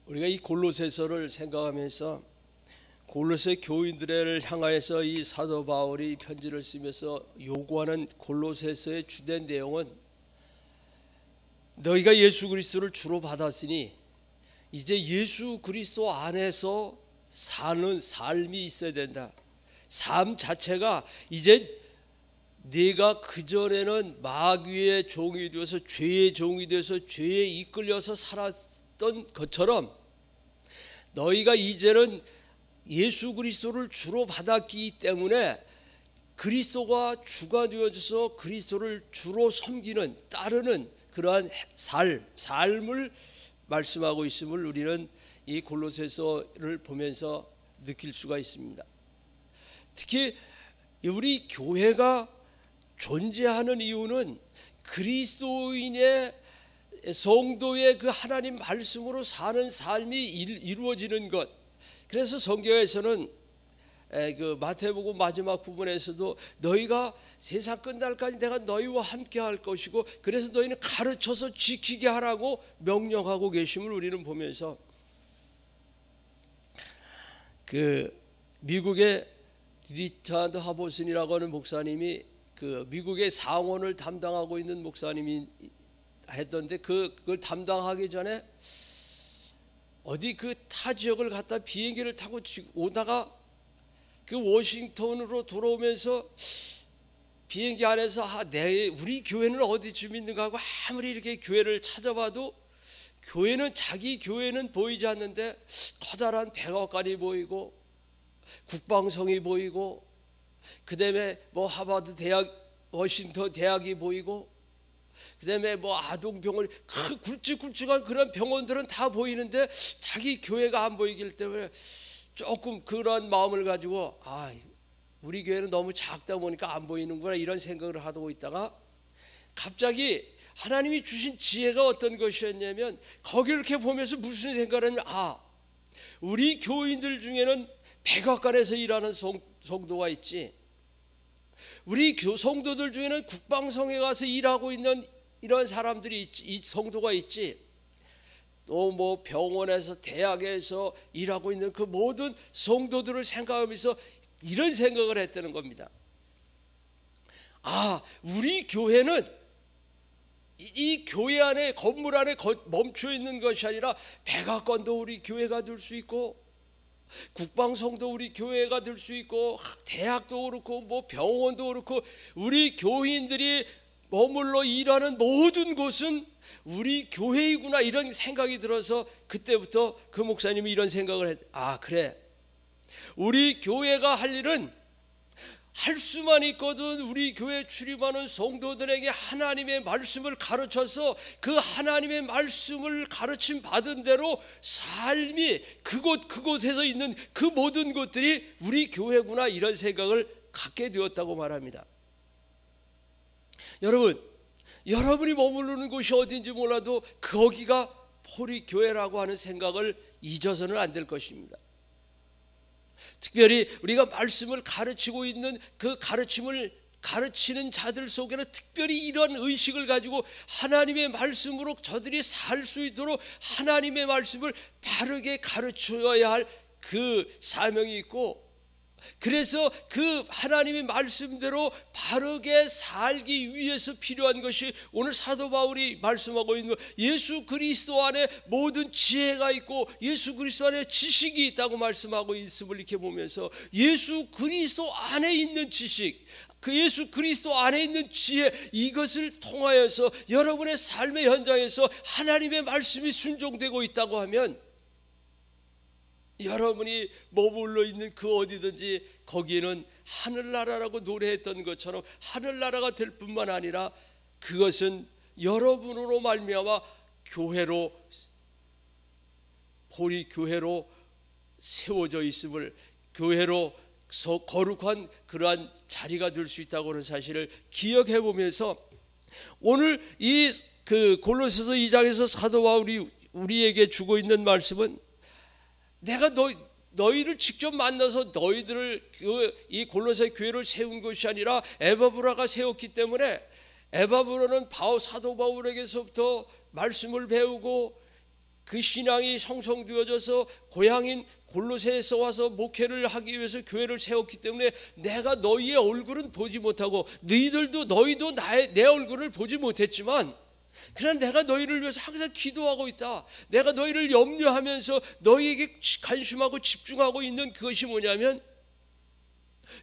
우리가 이 골로새서를 생각하면서 골로새 교인들을 향하여서 이 사도 바울이 편지를 쓰면서 요구하는 골로새서의 주된 내용은 너희가 예수 그리스도를 주로 받았으니 이제 예수 그리스도 안에서 사는 삶이 있어야 된다. 삶 자체가 이제 네가 그전에는 마귀의 종이 되어서 죄의 종이 되어서 죄에 이끌려서 살았던 것처럼 너희가 이제는 예수 그리스도를 주로 받았기 때문에 그리스도가 주가 되어져서 그리스도를 주로 섬기는 따르는 그러한 삶을 말씀하고 있음을 우리는 이 골로새서를 보면서 느낄 수가 있습니다. 특히 우리 교회가 존재하는 이유는 그리스도인의 성도의 그 하나님 말씀으로 사는 삶이 이루어지는 것. 그래서 성경에서는 그 마태복음 마지막 부분에서도 너희가 세상 끝날까지 내가 너희와 함께 할 것이고 그래서 너희는 가르쳐서 지키게 하라고 명령하고 계심을 우리는 보면서 그 미국의 리차드 하버슨이라고 하는 목사님이 그 미국의 상원을 담당하고 있는 목사님이 했던데 그걸 담당하기 전에 어디 그 타 지역을 갔다 비행기를 타고 오다가 그 워싱턴으로 돌아오면서 비행기 안에서 우리 교회는 어디쯤 있는가 하고 아무리 이렇게 교회를 찾아봐도 자기 교회는 보이지 않는데 커다란 백악관이 보이고 국방성이 보이고 그다음에 뭐 하버드 대학, 워싱턴 대학이 보이고 그다음에 뭐 아동병원, 굵직굵직한 그런 병원들은 다 보이는데 자기 교회가 안 보이기 때문에 조금 그런 마음을 가지고 우리 교회는 너무 작다 보니까 안 보이는구나 이런 생각을 하고 있다가 갑자기 하나님이 주신 지혜가 어떤 것이었냐면 거기를 이렇게 보면서 무슨 생각을 하냐면 우리 교인들 중에는 백악관에서 일하는 성도가 있지, 우리 성도들 중에는 국방성에 가서 일하고 있는 이런 사람들이 있지, 성도가 있지, 또 뭐 병원에서 대학에서 일하고 있는 그 모든 성도들을 생각하면서 이런 생각을 했다는 겁니다. 우리 교회는 이 교회 안에 건물 안에 멈춰 있는 것이 아니라 백악관도 우리 교회가 될 수 있고 국방성도 우리 교회가 될 수 있고 대학도 그렇고 뭐 병원도 그렇고 우리 교인들이 머물러 일하는 모든 곳은 우리 교회이구나 이런 생각이 들어서 그때부터 그 목사님이 이런 생각을 그래 우리 교회가 할 일은 할 수만 있거든 우리 교회 출입하는 성도들에게 하나님의 말씀을 가르쳐서 그 하나님의 말씀을 가르침 받은 대로 삶이 그곳에서 있는 그 모든 것들이 우리 교회구나 이런 생각을 갖게 되었다고 말합니다. 여러분이 머무르는 곳이 어딘지 몰라도 거기가 포리교회라고 하는 생각을 잊어서는 안 될 것입니다. 특별히 우리가 말씀을 가르치고 있는 그 가르침을 가르치는 자들 속에는 특별히 이런 의식을 가지고 하나님의 말씀으로 저들이 살 수 있도록 하나님의 말씀을 바르게 가르쳐야 할 그 사명이 있고, 그래서 그 하나님의 말씀대로 바르게 살기 위해서 필요한 것이 오늘 사도 바울이 말씀하고 있는 예수 그리스도 안에 모든 지혜가 있고 예수 그리스도 안에 지식이 있다고 말씀하고 있음을 이렇게 보면서 예수 그리스도 안에 있는 지식, 그 예수 그리스도 안에 있는 지혜, 이것을 통하여서 여러분의 삶의 현장에서 하나님의 말씀이 순종되고 있다고 하면 여러분이 머물러 있는 그 어디든지 거기에는 하늘나라라고 노래했던 것처럼 하늘나라가 될 뿐만 아니라 그것은 여러분으로 말미암아 교회로, 보리교회로 세워져 있음을, 교회로 거룩한 그러한 자리가 될 수 있다고 하는 사실을 기억해 보면서 오늘 이 그 골로새서 2장에서 사도 바울이 우리에게 주고 있는 말씀은 내가 너희를 직접 만나서 너희들을 이 골로새 교회를 세운 것이 아니라 에바브라가 세웠기 때문에 에바브라는 사도 바울에게서부터 말씀을 배우고 그 신앙이 형성되어져서 고향인 골로새에서 와서 목회를 하기 위해서 교회를 세웠기 때문에 내가 너희의 얼굴은 보지 못하고 너희도 내 얼굴을 보지 못했지만 그러나 내가 너희를 위해서 항상 기도하고 있다. 내가 너희를 염려하면서 너희에게 관심하고 집중하고 있는 그것이 뭐냐면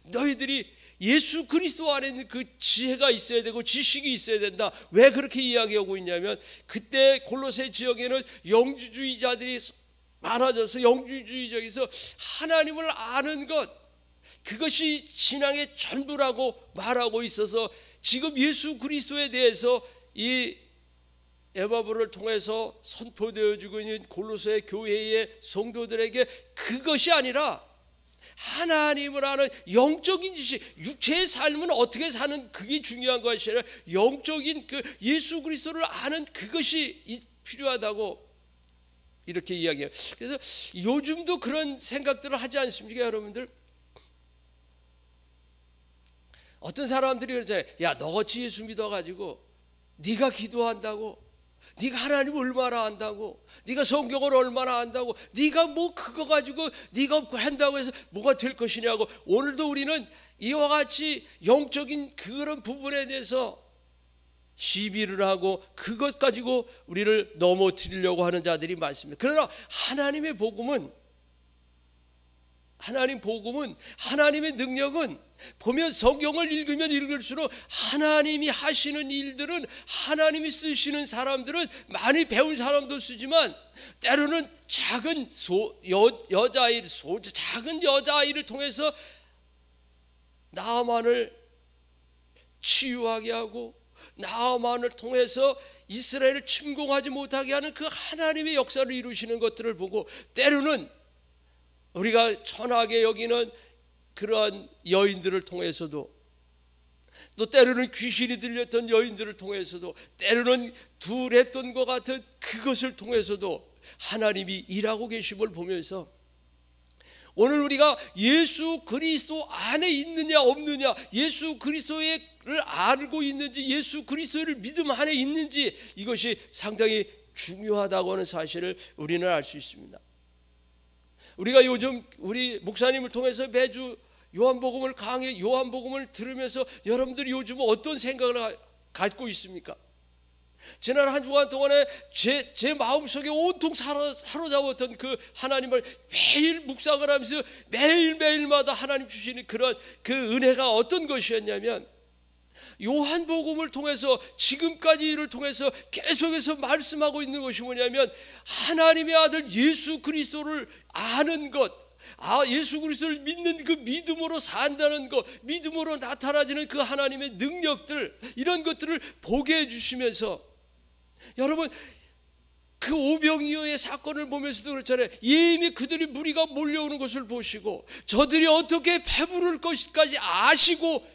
너희들이 예수 그리스도 안에 있는 그 지혜가 있어야 되고 지식이 있어야 된다. 왜 그렇게 이야기하고 있냐면 그때 골로새 지역에는 영주주의자들이 많아져서 영주주의적에서 하나님을 아는 것, 그것이 신앙의 전부라고 말하고 있어서 지금 예수 그리스도에 대해서 이 에바브를 통해서 선포되어지고 있는 골로새 교회의 성도들에게 그것이 아니라 하나님을 아는 영적인 지식, 육체의 삶은 어떻게 사는 그게 중요한 것이 아니라 영적인 그 예수 그리스도를 아는 그것이 필요하다고 이렇게 이야기해요. 그래서 요즘도 그런 생각들을 하지 않습니까, 여러분들? 어떤 사람들이 그러잖아요. 야, 너같이 예수 믿어가지고 네가 기도한다고, 네가 하나님 얼마나 안다고, 네가 성경을 얼마나 안다고, 네가 뭐 그거 가지고 네가 한다고 해서 뭐가 될 것이냐고. 오늘도 우리는 이와 같이 영적인 그런 부분에 대해서 시비를 하고 그것 가지고 우리를 넘어뜨리려고 하는 자들이 많습니다. 그러나 하나님의 복음은, 하나님의 능력은 보면 성경을 읽으면 읽을수록 하나님이 하시는 일들은, 하나님이 쓰시는 사람들은 많이 배운 사람도 쓰지만 때로는 작은 여자아이를 통해서 나아만을 치유하게 하고 나아만을 통해서 이스라엘을 침공하지 못하게 하는 그 하나님의 역사를 이루시는 것들을 보고 때로는 우리가 천하게 여기는 그러한 여인들을 통해서도, 또 때로는 귀신이 들렸던 여인들을 통해서도, 때로는 두랬던 것 같은 그것을 통해서도 하나님이 일하고 계심을 보면서 오늘 우리가 예수 그리스도 안에 있느냐 없느냐, 예수 그리스도를 알고 있는지, 예수 그리스도를 믿음 안에 있는지, 이것이 상당히 중요하다고 하는 사실을 우리는 알 수 있습니다. 우리가 요즘 우리 목사님을 통해서 매주 요한복음을 요한복음을 들으면서 여러분들이 요즘 어떤 생각을 갖고 있습니까? 지난 한 주간 동안에 제 마음속에 온통 사로잡았던 그 하나님을 매일 묵상을 하면서 매일매일마다 하나님 주시는 그런 그 은혜가 어떤 것이었냐면, 요한복음을 통해서 지금까지를 통해서 계속해서 말씀하고 있는 것이 뭐냐면 하나님의 아들 예수 그리스도를 아는 것, 예수 그리스도를 믿는 그 믿음으로 산다는 것, 믿음으로 나타나지는 그 하나님의 능력들, 이런 것들을 보게 해주시면서, 여러분 그 오병이어의 사건을 보면서도 그렇잖아요. 이미 그들이 무리가 몰려오는 것을 보시고 저들이 어떻게 배부를 것까지 아시고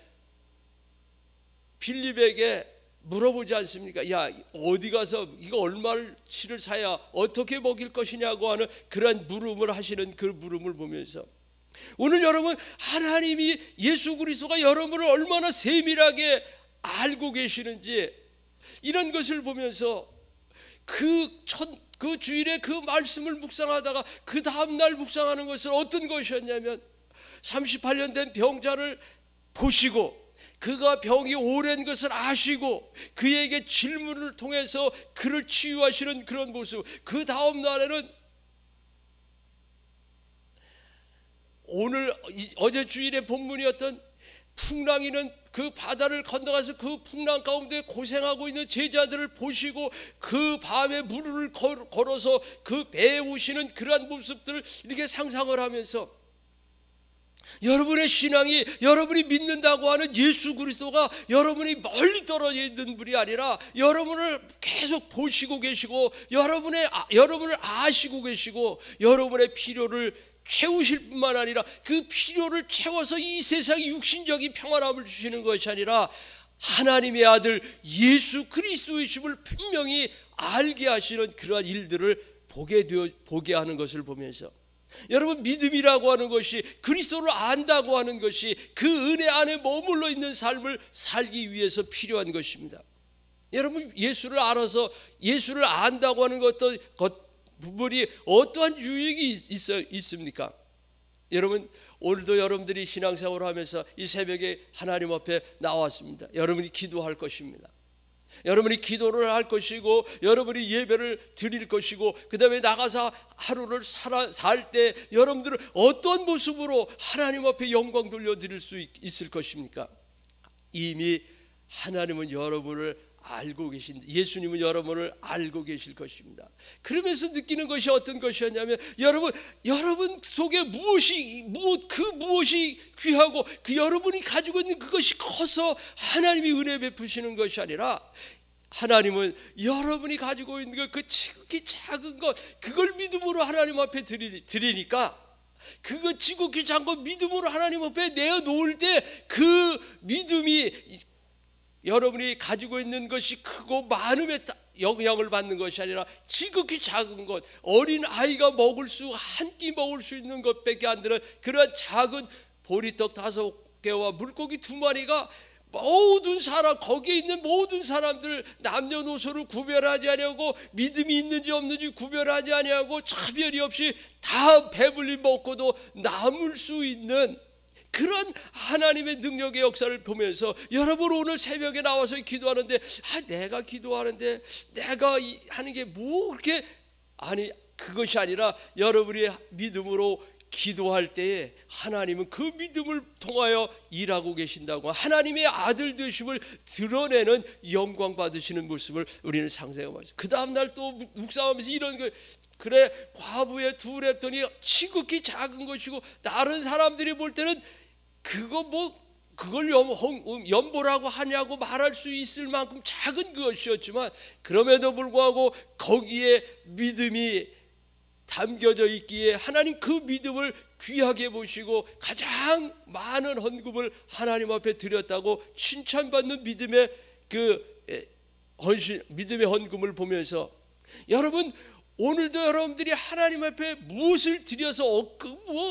빌립에게 물어보지 않습니까? 야, 어디 가서 이거 얼마치를 사야 어떻게 먹일 것이냐고 하는 그러한 물음을 하시는 그 물음을 보면서 오늘 여러분, 하나님이 예수 그리스도가 여러분을 얼마나 세밀하게 알고 계시는지, 이런 것을 보면서 그 주일에 그 말씀을 묵상하다가 그 다음날 묵상하는 것은 어떤 것이었냐면 38년 된 병자를 보시고 그가 병이 오랜 것을 아시고 그에게 질문을 통해서 그를 치유하시는 그런 모습. 그 다음 날에는 어제 주일의 본문이었던 풍랑이는 그 바다를 건너가서 그 풍랑 가운데 고생하고 있는 제자들을 보시고 그 밤에 물을 걸어서 그 배에 오시는 그러한 모습들을 이렇게 상상을 하면서 여러분의 신앙이, 여러분이 믿는다고 하는 예수 그리스도가 여러분이 멀리 떨어져 있는 분이 아니라 여러분을 계속 보시고 계시고 여러분을 아시고 계시고 여러분의 필요를 채우실 뿐만 아니라 그 필요를 채워서 이 세상의 육신적인 평안함을 주시는 것이 아니라 하나님의 아들 예수 그리스도이심을 분명히 알게 하시는 그러한 일들을 보게 하는 것을 보면서, 여러분 믿음이라고 하는 것이, 그리스도를 안다고 하는 것이 그 은혜 안에 머물러 있는 삶을 살기 위해서 필요한 것입니다. 여러분 예수를 알아서 예수를 안다고 하는 부분이 어떠한 유익이 있습니까? 여러분, 오늘도 여러분들이 신앙생활을 하면서 이 새벽에 하나님 앞에 나왔습니다. 여러분이 기도할 것입니다. 여러분이 기도를 할 것이고, 여러분이 예배를 드릴 것이고, 그 다음에 나가서 하루를 살 때 여러분들은 어떤 모습으로 하나님 앞에 영광 돌려드릴 수 있을 것입니까? 이미 하나님은 여러분을 알고 계신다. 예수님은 여러분을 알고 계실 것입니다. 그러면서 느끼는 것이 어떤 것이었냐면, 여러분 속에 무엇이 귀하고 그 여러분이 가지고 있는 그것이 커서 하나님이 은혜 베푸시는 것이 아니라, 하나님은 여러분이 가지고 있는 것, 그 지극히 작은 것, 그걸 믿음으로 하나님 앞에 드리니까, 그거 지극히 작은 것 믿음으로 하나님 앞에 내어놓을 때 그 믿음이 여러분이 가지고 있는 것이 크고 많음에 영향을 받는 것이 아니라 지극히 작은 것, 어린 아이가 한 끼 먹을 수 있는 것밖에 안 되는 그런 작은 보리떡 5개와 물고기 2마리가 모든 사람, 거기에 있는 모든 사람들 남녀노소를 구별하지 아니하고, 믿음이 있는지 없는지 구별하지 아니하고, 차별이 없이 다 배불리 먹고도 남을 수 있는 그런 하나님의 능력의 역사를 보면서, 여러분 오늘 새벽에 나와서 기도하는데, 내가 기도하는데 내가 하는 게 뭐 그렇게, 아니, 그것이 아니라 여러분이 믿음으로 기도할 때에 하나님은 그 믿음을 통하여 일하고 계신다고, 하나님의 아들 되심을 드러내는 영광 받으시는 모습을 우리는 상상해 봤어요. 그 다음날 또 묵상하면서 이런 거, 그래, 과부의 2 랩돈이 지극히 작은 것이고, 다른 사람들이 볼 때는 그걸 연보라고 하냐고 말할 수 있을 만큼 작은 것이었지만, 그럼에도 불구하고 거기에 믿음이 담겨져 있기에 하나님 그 믿음을 귀하게 보시고 가장 많은 헌금을 하나님 앞에 드렸다고 칭찬받는 믿음의 믿음의 헌금을 보면서, 여러분 오늘도 여러분들이 하나님 앞에 무엇을 드려서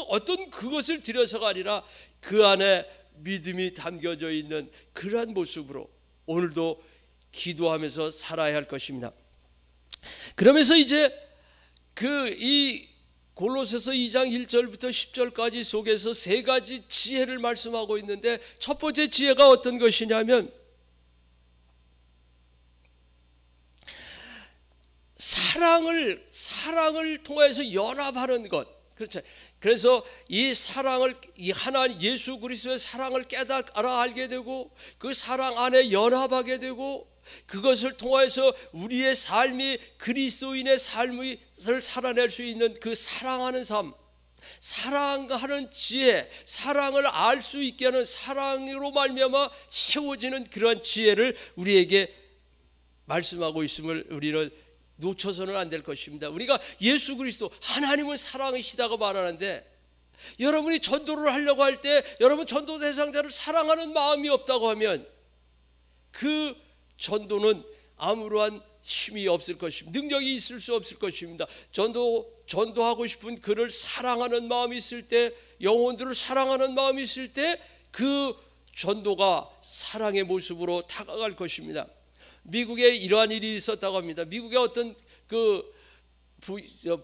어떤 그것을 드려서가 아니라 그 안에 믿음이 담겨져 있는 그러한 모습으로 오늘도 기도하면서 살아야 할 것입니다. 그러면서 이제 이 골로새서 2장 1절부터 10절까지 속에서 3가지 지혜를 말씀하고 있는데, 첫 번째 지혜가 어떤 것이냐면, 사랑을 통해서 연합하는 것. 그렇죠. 그래서 이 하나님 예수 그리스도의 사랑을 깨달아 알게 되고, 그 사랑 안에 연합하게 되고, 그것을 통해서 우리의 삶이 그리스도인의 삶을 살아낼 수 있는 그 사랑하는 삶, 사랑하는 지혜, 사랑을 알 수 있게 하는, 사랑으로 말미암아 세워지는 그런 지혜를 우리에게 말씀하고 있음을 우리는 놓쳐서는 안 될 것입니다. 우리가 예수 그리스도, 하나님은 사랑이시다고 말하는데, 여러분이 전도를 하려고 할 때 여러분 전도 대상자를 사랑하는 마음이 없다고 하면 그 전도는 아무러한 힘이 없을 것입니다. 능력이 있을 수 없을 것입니다. 전도하고 싶은 그를 사랑하는 마음이 있을 때, 영혼들을 사랑하는 마음이 있을 때 그 전도가 사랑의 모습으로 다가갈 것입니다. 미국에 이러한 일이 있었다고 합니다. 미국의 어떤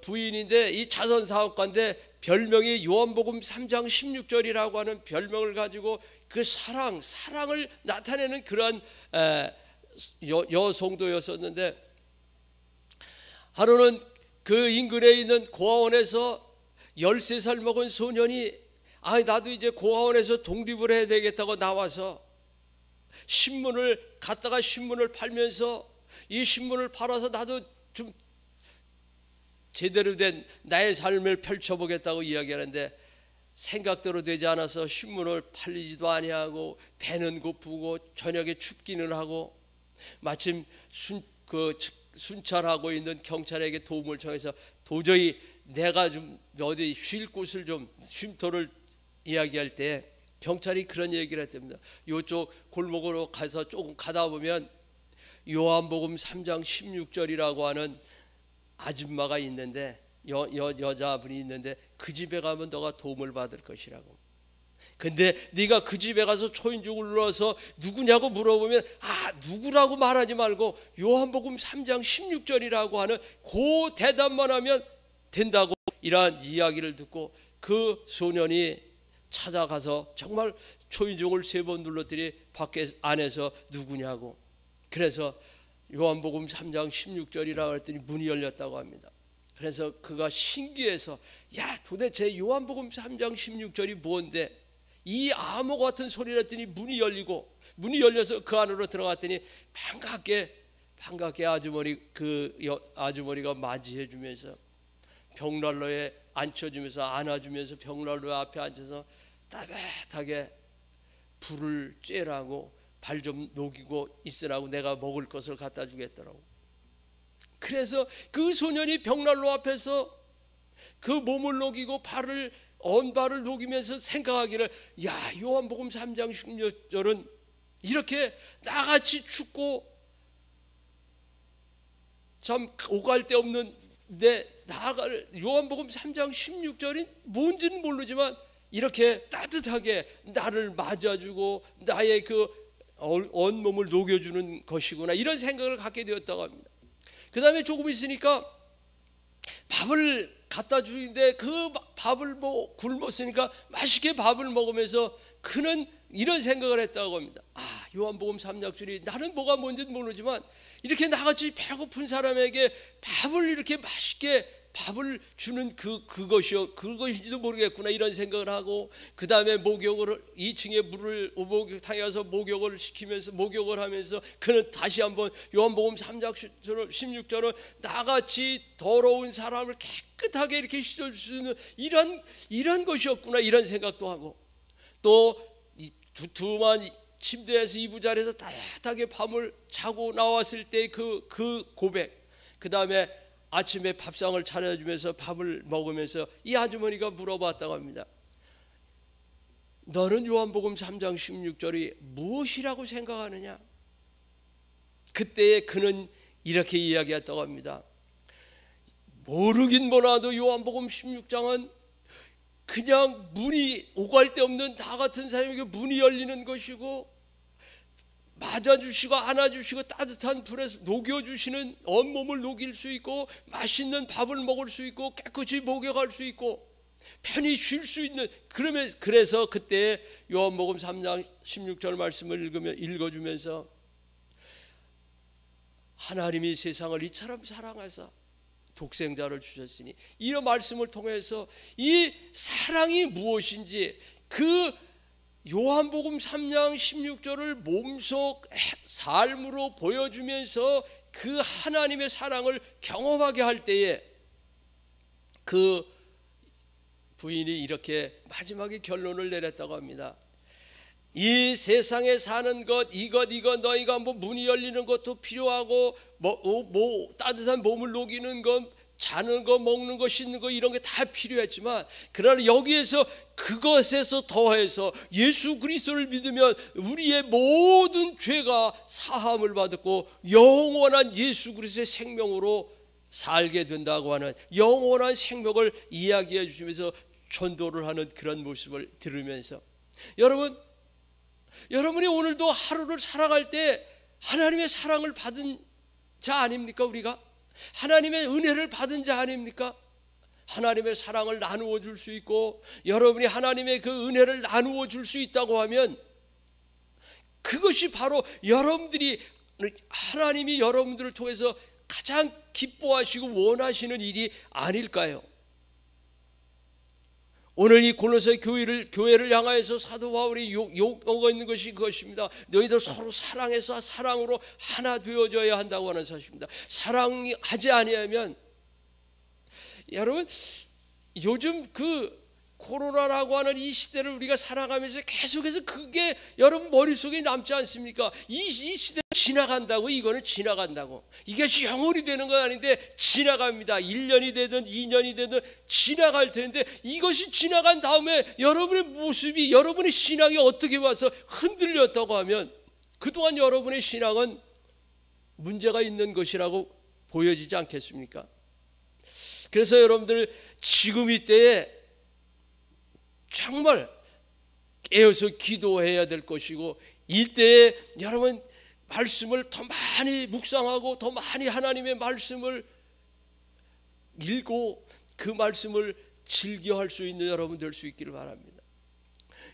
부인인데, 이 자선 사업가인데 별명이 요한복음 3장 16절이라고 하는 별명을 가지고 그 사랑을 나타내는 그러한 여성도였었는데, 하루는 그 인근에 있는 고아원에서 13살 먹은 소년이, 나도 이제 고아원에서 독립을 해야 되겠다고 나와서 신문을 팔면서, 이 신문을 팔아서 나도 좀 제대로 된 나의 삶을 펼쳐보겠다고 이야기하는데, 생각대로 되지 않아서 신문을 팔리지도 아니하고, 배는 고프고 저녁에 춥기는 하고, 마침 순찰하고 있는 경찰에게 도움을 청해서 도저히 내가 좀 어디 쉴 곳을 좀 쉼터를 이야기할 때 경찰이 그런 얘기를 했답니다. 이쪽 골목으로 가서 조금 가다 보면 요한복음 3장 16절이라고 하는 아줌마가 있는데, 여자분이 있는데 그 집에 가면 너가 도움을 받을 것이라고. 근데 네가 그 집에 가서 초인종을 눌러서 누구냐고 물어보면 누구라고 말하지 말고 요한복음 3장 16절이라고 하는 그 대답만 하면 된다고, 이러한 이야기를 듣고 그 소년이 찾아가서 정말 초인종을 3번 눌렀더니 밖에 안에서 누구냐고. 그래서 요한복음 3장 16절이라고 했더니 문이 열렸다고 합니다. 그래서 그가 신기해서 도대체 요한복음 3장 16절이 뭔데 이 암호 같은 소리를 했더니 문이 열려서 그 안으로 들어갔더니 반갑게 아주머니가 맞이해 주면서 벽난로에 앉혀주면서 안아주면서 벽난로 앞에 앉아서 따뜻하게 불을 쬐라고 발 좀 녹이고 있으라고 내가 먹을 것을 갖다 주겠더라고. 그래서 그 소년이 벽난로 앞에서 그 몸을 녹이고 언발을 녹이면서 생각하기를 요한복음 3장 16절은 이렇게 나같이 춥고 참 오갈 데 없는데 요한복음 3장 16절이 뭔지는 모르지만 이렇게 따뜻하게 나를 맞아주고 나의 그 온몸을 녹여주는 것이구나, 이런 생각을 갖게 되었다고 합니다. 그 다음에 조금 있으니까 밥을 갖다 주는데 그 밥을 굶었으니까 맛있게 밥을 먹으면서 그는 이런 생각을 했다고 합니다. 요한복음 3장줄이 나는 뭐가 뭔지는 모르지만 이렇게 나같이 배고픈 사람에게 밥을 이렇게 맛있게 밥을 주는 그것인지도 모르겠구나, 이런 생각을 하고, 그 다음에 2층에 물을 목욕탕에 가서 목욕을 하면서 그는 다시 한번 요한복음 3장 16절은 나같이 더러운 사람을 깨끗하게 이렇게 씻어줄 수 있는 이런 것이었구나, 이런 생각도 하고, 또 두툼한 침대에서 이부자리에서 따뜻하게 밤을 자고 나왔을 때 그 고백, 그 다음에 아침에 밥상을 차려주면서 밥을 먹으면서 이 아주머니가 물어봤다고 합니다. 너는 요한복음 3장 16절이 무엇이라고 생각하느냐? 그때에 그는 이렇게 이야기했다고 합니다. 모르긴 몰라도 요한복음 16장은 그냥 문이 오갈 데 없는 나 같은 사람에게 문이 열리는 것이고, 맞아주시고 안아주시고 따뜻한 불에서 녹여주시는, 온몸을 녹일 수 있고 맛있는 밥을 먹을 수 있고 깨끗이 목욕할 수 있고 편히 쉴 수 있는, 그래서 그때 요한복음 3장 16절 말씀을 읽어주면서 하나님이 세상을 이처럼 사랑하사 독생자를 주셨으니, 이런 말씀을 통해서 이 사랑이 무엇인지 그 요한복음 3장 16절을 몸속 삶으로 보여주면서 그 하나님의 사랑을 경험하게 할 때에 그 부인이 이렇게 마지막에 결론을 내렸다고 합니다. 이 세상에 사는 것 이것 너희가 문이 열리는 것도 필요하고 따뜻한 몸을 녹이는 것, 자는 거, 먹는 거, 씻는 거, 이런 게 다 필요했지만, 그러나 여기에서 그것에서 더해서 예수 그리스도를 믿으면 우리의 모든 죄가 사함을 받고 영원한 예수 그리스도의 생명으로 살게 된다고 하는 영원한 생명을 이야기해 주시면서 전도를 하는 그런 모습을 들으면서, 여러분이 오늘도 하루를 살아갈 때 하나님의 사랑을 받은 자 아닙니까? 우리가 하나님의 은혜를 받은 자 아닙니까? 하나님의 사랑을 나누어 줄 수 있고, 여러분이 하나님의 그 은혜를 나누어 줄 수 있다고 하면 그것이 바로 하나님이 여러분들을 통해서 가장 기뻐하시고 원하시는 일이 아닐까요? 오늘 이 골로새 교회를 향하여서 사도 바울이 요구하고 있는 것이 그것입니다. 너희들 서로 사랑해서 사랑으로 하나 되어져야 한다고 하는 사실입니다. 사랑하지 아니하면, 여러분 요즘 그 코로나라고 하는 이 시대를 우리가 살아가면서 계속해서 그게 여러분 머릿속에 남지 않습니까? 이 시대는 지나간다고, 이거는 지나간다고. 이것이 영원히 되는 건 아닌데 지나갑니다. 1년이 되든 2년이 되든 지나갈 텐데, 이것이 지나간 다음에 여러분의 모습이, 여러분의 신앙이 어떻게 와서 흔들렸다고 하면 그동안 여러분의 신앙은 문제가 있는 것이라고 보여지지 않겠습니까? 그래서 여러분들 지금 이때에 정말 깨어서 기도해야 될 것이고, 이때에 여러분 말씀을 더 많이 묵상하고 더 많이 하나님의 말씀을 읽고 그 말씀을 즐겨할 수 있는 여러분 될 수 있기를 바랍니다.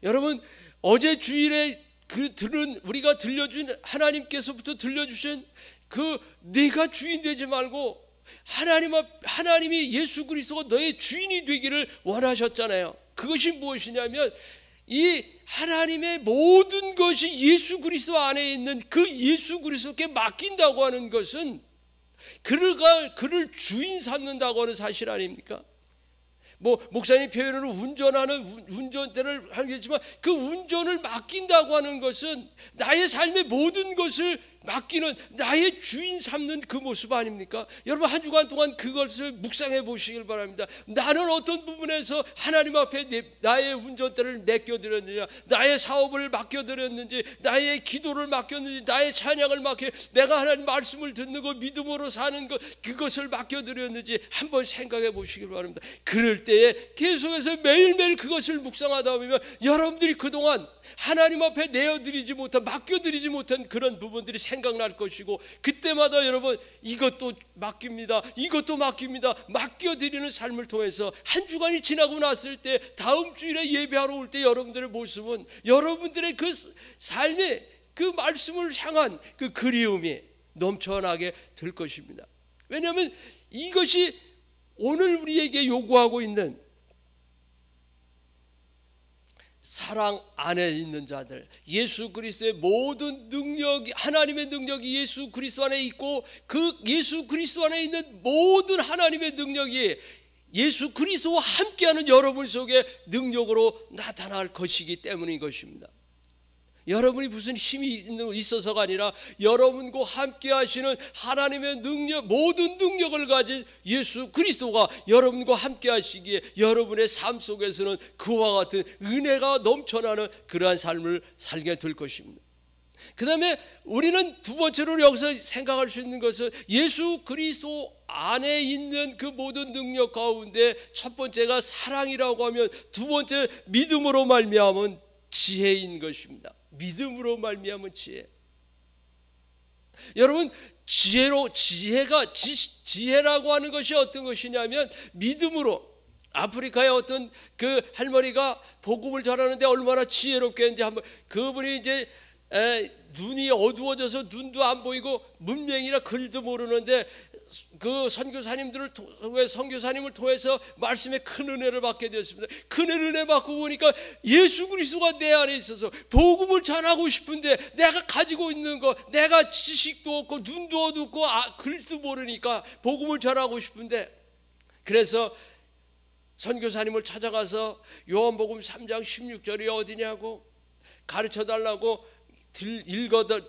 여러분, 어제 주일에 우리가 들려준, 하나님께서부터 들려주신 그 내가 주인 되지 말고 하나님이 예수 그리스도가 너의 주인이 되기를 원하셨잖아요. 그것이 무엇이냐면, 이 하나님의 모든 것이 예수 그리스도 안에 있는 그 예수 그리스도께 맡긴다고 하는 것은 그를 주인 삼는다고 하는 사실 아닙니까? 목사님 표현으로 운전대를 하겠지만, 그 운전을 맡긴다고 하는 것은 나의 삶의 모든 것을 맡기는, 나의 주인 삼는 그 모습 아닙니까? 여러분, 한 주간 동안 그것을 묵상해 보시길 바랍니다. 나는 어떤 부분에서 하나님 앞에 나의 운전대를 맡겨드렸느냐, 나의 사업을 맡겨드렸는지, 나의 기도를 맡겼는지, 나의 찬양을 내가 하나님 말씀을 듣는 것, 믿음으로 사는 것, 그것을 맡겨드렸는지 한번 생각해 보시길 바랍니다. 그럴 때에 계속해서 매일매일 그것을 묵상하다 보면 여러분들이 그동안 하나님 앞에 내어드리지 못한, 맡겨드리지 못한 그런 부분들이 생각날 것이고, 그때마다 여러분 이것도 맡깁니다, 이것도 맡깁니다, 맡겨드리는 삶을 통해서 한 주간이 지나고 났을 때, 다음 주일에 예배하러 올 때 여러분들의 모습은 여러분들의 그 삶의 그 말씀을 향한 그 그리움이 넘쳐나게 될 것입니다. 왜냐하면 이것이 오늘 우리에게 요구하고 있는 사랑 안에 있는 자들, 예수 그리스도의 모든 능력이, 하나님의 능력이 예수 그리스도 안에 있고, 그 예수 그리스도 안에 있는 모든 하나님의 능력이 예수 그리스도와 함께하는 여러분 속에 능력으로 나타날 것이기 때문인 것입니다. 여러분이 무슨 힘이 있어서가 아니라 여러분과 함께 하시는 하나님의 능력, 모든 능력을 가진 예수 그리스도가 여러분과 함께 하시기에 여러분의 삶 속에서는 그와 같은 은혜가 넘쳐나는 그러한 삶을 살게 될 것입니다. 그 다음에 우리는 두 번째로 여기서 생각할 수 있는 것은, 예수 그리스도 안에 있는 그 모든 능력 가운데 첫 번째가 사랑이라고 하면, 두 번째 믿음으로 말미암은 지혜인 것입니다. 믿음으로 말미암은 지혜. 여러분, 지혜라고 하는 것이 어떤 것이냐면, 믿음으로, 아프리카의 어떤 그 할머니가 복음을 전하는데 얼마나 지혜롭게 했는지 한번, 그분이 이제 눈이 어두워져서 눈도 안 보이고 문명이나 글도 모르는데, 그 선교사님을 통해서 말씀에 큰 은혜를 받게 되었습니다. 큰 은혜 받고 보니까 예수 그리스도가 내 안에 있어서 복음을 전하고 싶은데, 내가 가지고 있는 거, 내가 지식도 없고 눈도 어둡고 글도 모르니까 복음을 전하고 싶은데, 그래서 선교사님을 찾아가서 요한복음 3장 16절이 어디냐고 가르쳐달라고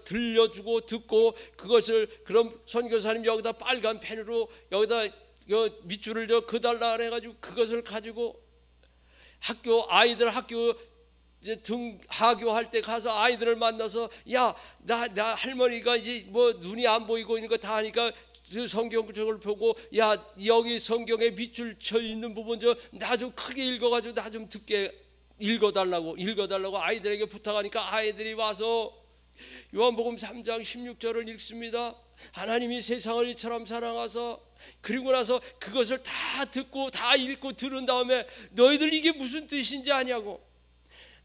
들려주고 듣고, 그것을 그럼 선교사님 여기다 빨간 펜으로 여기다 밑줄을 그달라 해가지고 그것을 가지고 학교 이제 하교할 때 가서 아이들을 만나서, 야, 나 할머니가 이제 뭐 눈이 안 보이고 있는 거 다 하니까 그 성경을 보고, 야, 여기 성경에 밑줄 쳐 있는 부분 나 좀 크게 읽어가지고 나 좀 듣게 읽어달라고 아이들에게 부탁하니까 아이들이 와서 요한복음 3장 16절을 읽습니다. 하나님이 세상을 이처럼 사랑하사, 그리고 나서 그것을 다 듣고 다 읽고 들은 다음에, 너희들 이게 무슨 뜻인지 아냐고,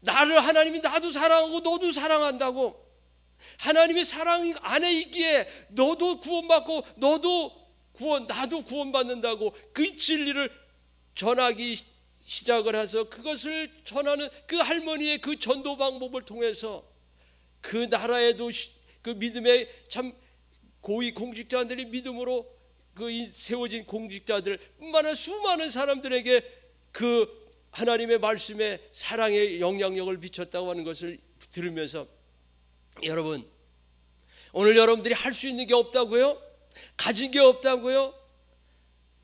하나님이 나도 사랑하고 너도 사랑한다고, 하나님의 사랑 안에 있기에 너도 구원받고 나도 구원받는다고, 그 진리를 전하기 시작을 해서 그것을 전하는 그 할머니의 그 전도 방법을 통해서 그 나라에도 그 믿음의 참 고위 공직자들이 믿음으로 그 세워진 공직자들 뿐만 아니라 수많은 사람들에게 그 하나님의 말씀에 사랑의 영향력을 미쳤다고 하는 것을 들으면서, 여러분, 오늘 여러분들이 할 수 있는 게 없다고요? 가진 게 없다고요?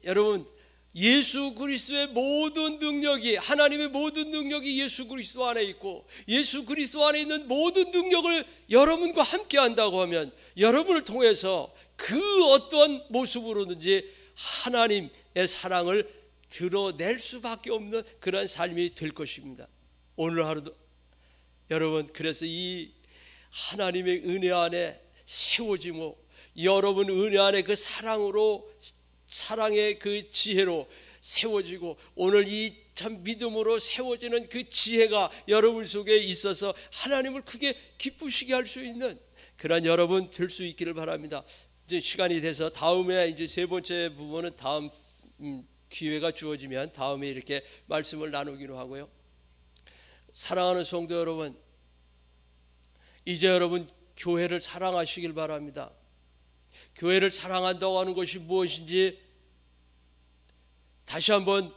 여러분, 예수 그리스도의 모든 능력이, 하나님의 모든 능력이 예수 그리스도 안에 있고, 예수 그리스도 안에 있는 모든 능력을 여러분과 함께 한다고 하면, 여러분을 통해서 그 어떤 모습으로든지 하나님의 사랑을 드러낼 수밖에 없는 그런 삶이 될 것입니다. 오늘 하루도 여러분, 그래서 이 하나님의 은혜 안에 세워지고 여러분 은혜 안에 그 사랑으로, 사랑의 그 지혜로 세워지고 오늘 이 참 믿음으로 세워지는 그 지혜가 여러분 속에 있어서 하나님을 크게 기쁘시게 할 수 있는 그런 여러분 될 수 있기를 바랍니다. 이제 시간이 돼서 다음에 이제 세 번째 부분은 다음 기회가 주어지면 다음에 이렇게 말씀을 나누기로 하고요. 사랑하는 성도 여러분, 이제 여러분 교회를 사랑하시길 바랍니다. 교회를 사랑한다고 하는 것이 무엇인지 다시 한번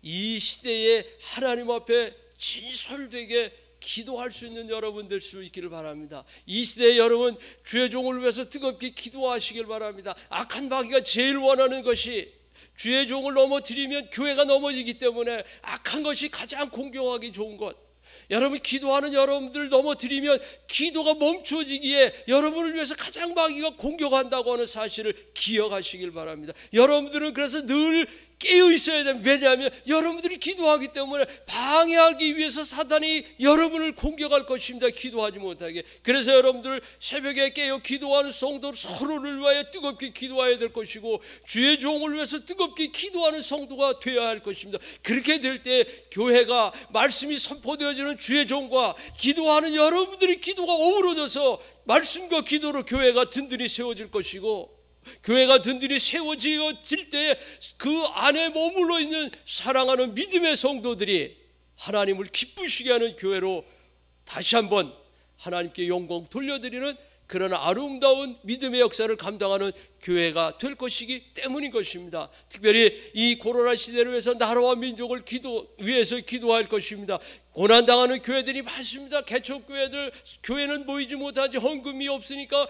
이 시대에 하나님 앞에 진솔되게 기도할 수 있는 여러분 될 수 있기를 바랍니다. 이 시대에 여러분 주의 종을 위해서 뜨겁게 기도하시길 바랍니다. 악한 마귀가 제일 원하는 것이 주의 종을 넘어뜨리면 교회가 넘어지기 때문에 악한 것이 가장 공격하기 좋은 것. 여러분 기도하는 여러분들 넘어뜨리면 기도가 멈추어지기에 여러분을 위해서 가장 마귀가 공격한다고 하는 사실을 기억하시길 바랍니다. 여러분들은 그래서 늘 깨어 있어야 됩니다. 왜냐하면 여러분들이 기도하기 때문에 방해하기 위해서 사단이 여러분을 공격할 것입니다. 기도하지 못하게. 그래서 여러분들 새벽에 깨어 기도하는 성도 서로를 위하여 뜨겁게 기도해야 될 것이고 주의 종을 위해서 뜨겁게 기도하는 성도가 되어야 할 것입니다. 그렇게 될 때 교회가 말씀이 선포되어지는 주의 종과 기도하는 여러분들의 기도가 어우러져서 말씀과 기도로 교회가 든든히 세워질 것이고 교회가 든든히 세워질 때 그 안에 머물러 있는 사랑하는 믿음의 성도들이 하나님을 기쁘시게 하는 교회로 다시 한번 하나님께 영광 돌려드리는 그런 아름다운 믿음의 역사를 감당하는 교회가 될 것이기 때문인 것입니다. 특별히 이 코로나 시대를 위해서 나라와 민족을 위해서 기도할 것입니다. 고난당하는 교회들이 많습니다. 개척교회들, 교회는 모이지 못하지 헌금이 없으니까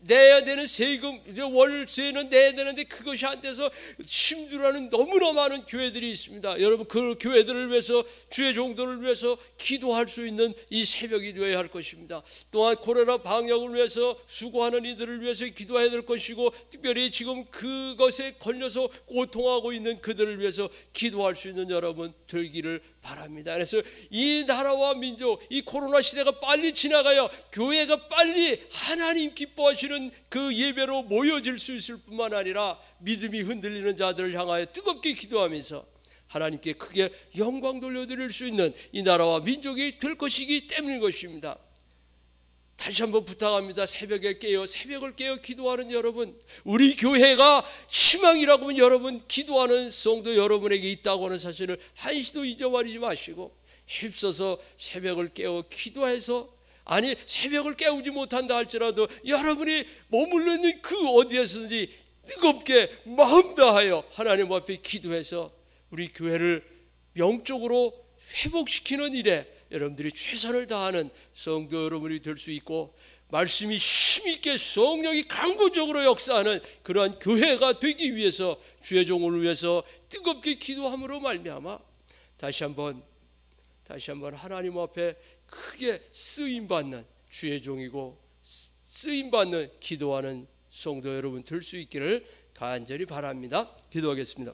내야 되는 세금, 월세는 내야 되는데 그것이 안 돼서 힘들어하는 너무나 많은 교회들이 있습니다. 여러분 그 교회들을 위해서 주의 종들을 위해서 기도할 수 있는 이 새벽이 되어야 할 것입니다. 또한 코로나 방역을 위해서 수고하는 이들을 위해서 기도해야 될 것이고 특별히 지금 그것에 걸려서 고통하고 있는 그들을 위해서 기도할 수 있는 여러분 되기를 바랍니다. 그래서 이 나라와 민족, 이 코로나 시대가 빨리 지나가야 교회가 빨리 하나님 기뻐하시는 그 예배로 모여질 수 있을 뿐만 아니라 믿음이 흔들리는 자들을 향하여 뜨겁게 기도하면서 하나님께 크게 영광 돌려드릴 수 있는 이 나라와 민족이 될 것이기 때문인 것입니다. 다시 한번 부탁합니다. 새벽을 깨어 기도하는 여러분, 우리 교회가 희망이라고 하면 여러분 기도하는 성도 여러분에게 있다고 하는 사실을 한시도 잊어버리지 마시고 힘써서 새벽을 깨어 기도해서, 아니 새벽을 깨우지 못한다 할지라도 여러분이 머물러 있는 그 어디에서든지 뜨겁게 마음 다하여 하나님 앞에 기도해서 우리 교회를 영적으로 회복시키는 일에 여러분들이 최선을 다하는 성도 여러분이 될 수 있고 말씀이 힘있게 성령이 강구적으로 역사하는 그러한 교회가 되기 위해서 주의 종을 위해서 뜨겁게 기도함으로 말미암아 다시 한번 하나님 앞에 크게 쓰임받는 주의 종이고 쓰임받는 기도하는 성도 여러분 될 수 있기를 간절히 바랍니다. 기도하겠습니다.